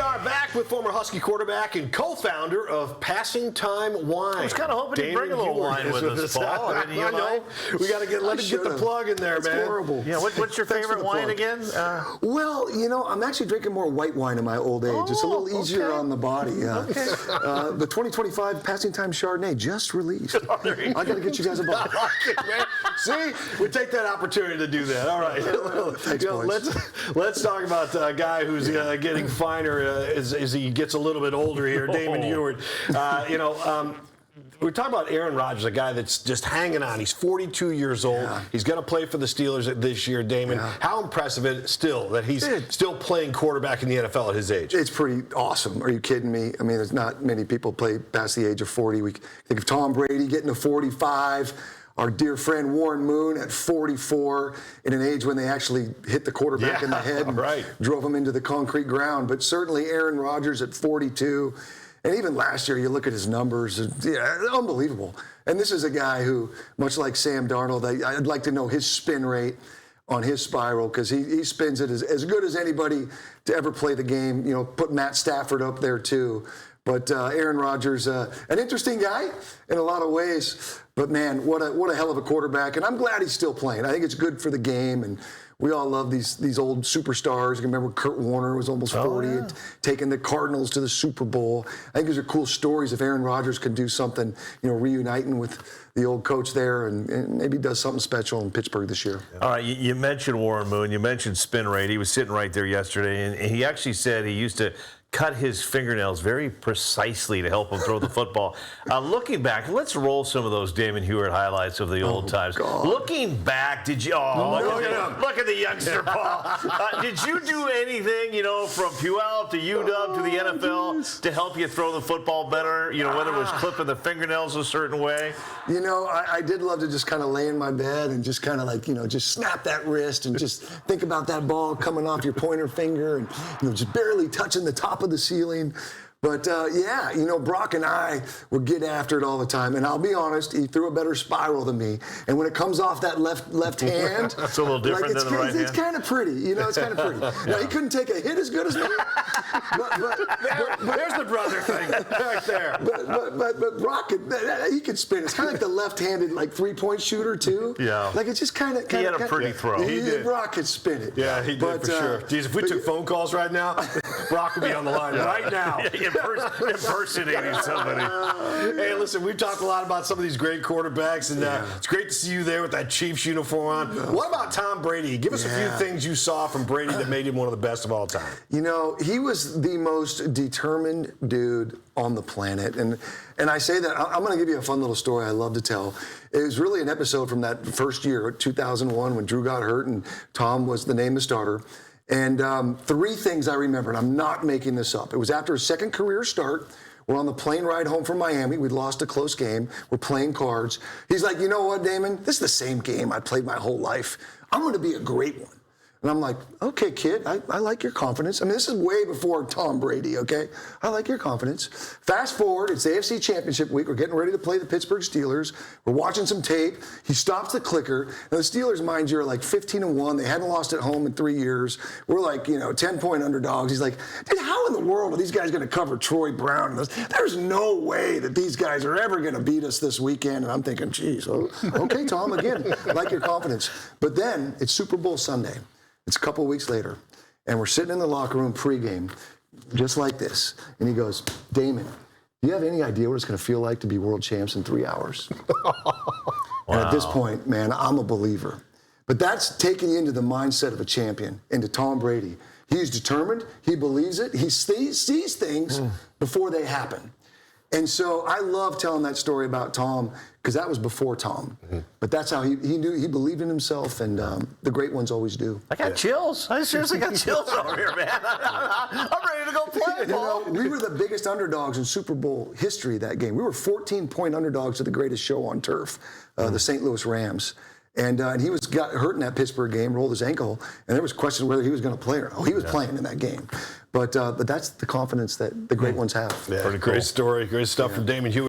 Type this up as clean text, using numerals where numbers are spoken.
are back with former Husky quarterback and co-founder of Passing Time Wine. I was kind of hoping you'd bring a little wine with us, Paul. I know. We got to let him get the plug in there, man. Horrible. Yeah, what's your favorite wine again? Well, you know, I'm actually drinking more white wine in my old age. It's a little easier on the body. The 2025 Passing Time Chardonnay just released. I got to get you guys a bottle. See, we take that opportunity to do that. All right. Let's talk about a guy who's getting finer as he gets a little bit older here, Damon Huard. We're talking about Aaron Rodgers, a guy that's just hanging on. He's 42 years old. Yeah. He's going to play for the Steelers this year, Damon. Yeah. How impressive is it still that he's still playing quarterback in the NFL at his age? It's pretty awesome. Are you kidding me? I mean, there's not many people play past the age of 40. We think of Tom Brady getting to 45. Our dear friend Warren Moon at 44, in an age when they actually hit the quarterback in the head and drove him into the concrete ground. But certainly Aaron Rodgers at 42. And even last year, you look at his numbers, unbelievable. And this is a guy who, much like Sam Darnold, I'd like to know his spin rate on his spiral, because he spins it as good as anybody to ever play the game. You know, put Matt Stafford up there too. But Aaron Rodgers, an interesting guy in a lot of ways. But man, what a hell of a quarterback. And I'm glad he's still playing. I think it's good for the game. And we all love these old superstars. You can remember Kurt Warner was almost 40 and taking the Cardinals to the Super Bowl. I think these are cool stories. If Aaron Rodgers could do something, you know, reuniting with the old coach there, and maybe does something special in Pittsburgh this year. All right, you mentioned Warren Moon. You mentioned spin rate. He was sitting right there yesterday, and he actually said he used to cut his fingernails very precisely to help him throw the football. Looking back, let's roll some of those Damon Huard highlights of the old times. God. Looking back, did you? Look at the youngster, Paul. Did you do anything, you know, from Puyallup to UW to the NFL to help you throw the football better? You know, whether it was clipping the fingernails a certain way. You know, I did love to just kind of lay in my bed and just kind of like, you know, just snap that wrist and just think about that ball coming off your pointer finger and, you know, just barely touching the top of the ceiling. But, yeah, you know, Brock and I would get after it all the time. And I'll be honest, he threw a better spiral than me. And when it comes off that left hand, it's a little different than the right hand. It's kind of pretty. You know, it's kind of pretty. Now, he couldn't take a hit as good as me. There's the brother thing right there. But Brock, he could spin. It's kind of like the left-handed, like, three-point shooter, too. Yeah. Like, it's just kind of... He had a pretty throw. He did. Brock could spin it. Yeah, he did, for sure. Geez, if we took phone calls right now, Brock would be on the line right now. Impersonating somebody. Hey, listen, we've talked a lot about some of these great quarterbacks, and it's great to see you there with that Chiefs uniform on. What about Tom Brady? Give us a few things you saw from Brady that made him one of the best of all time. You know, he was the most determined dude on the planet. And I say that, I'm going to give you a fun little story I love to tell. It was really an episode from that first year, 2001, when Drew got hurt and Tom was the name of the starter. And three things I remember, and I'm not making this up. It was after his second career start. We're on the plane ride home from Miami. We'd lost a close game. We're playing cards. He's like, you know what, Damon? This is the same game I played my whole life. I'm going to be a great one. And I'm like, okay, kid, I like your confidence. I mean, this is way before Tom Brady, okay? I like your confidence. Fast forward, it's AFC Championship week. We're getting ready to play the Pittsburgh Steelers. We're watching some tape. He stops the clicker. Now, the Steelers, mind you, are like 15-1. They hadn't lost at home in 3 years. We're like, you know, 10-point underdogs. He's like, dude, how in the world are these guys going to cover Troy Brown? There's no way that these guys are ever going to beat us this weekend. And I'm thinking, geez, okay, Tom, again, I like your confidence. But then it's Super Bowl Sunday. It's a couple weeks later, and we're sitting in the locker room pregame, just like this. And he goes, Damon, do you have any idea what it's going to feel like to be world champs in 3 hours? And at this point, man, I'm a believer. But that's taking you into the mindset of a champion, into Tom Brady. He's determined. He believes it. He sees things before they happen. And so I love telling that story about Tom, because that was before Tom. But that's how he knew, he believed in himself, and the great ones always do. I got chills. I seriously got chills over here, man. I'm ready to go play, Paul. You know, we were the biggest underdogs in Super Bowl history that game. We were 14-point underdogs to the greatest show on turf, the St. Louis Rams. And he got hurt in that Pittsburgh game, rolled his ankle, and there was question whether he was going to play or not. Oh, he was playing in that game. But that's the confidence that the great ones have. Yeah, great story, great stuff from Damon Huard.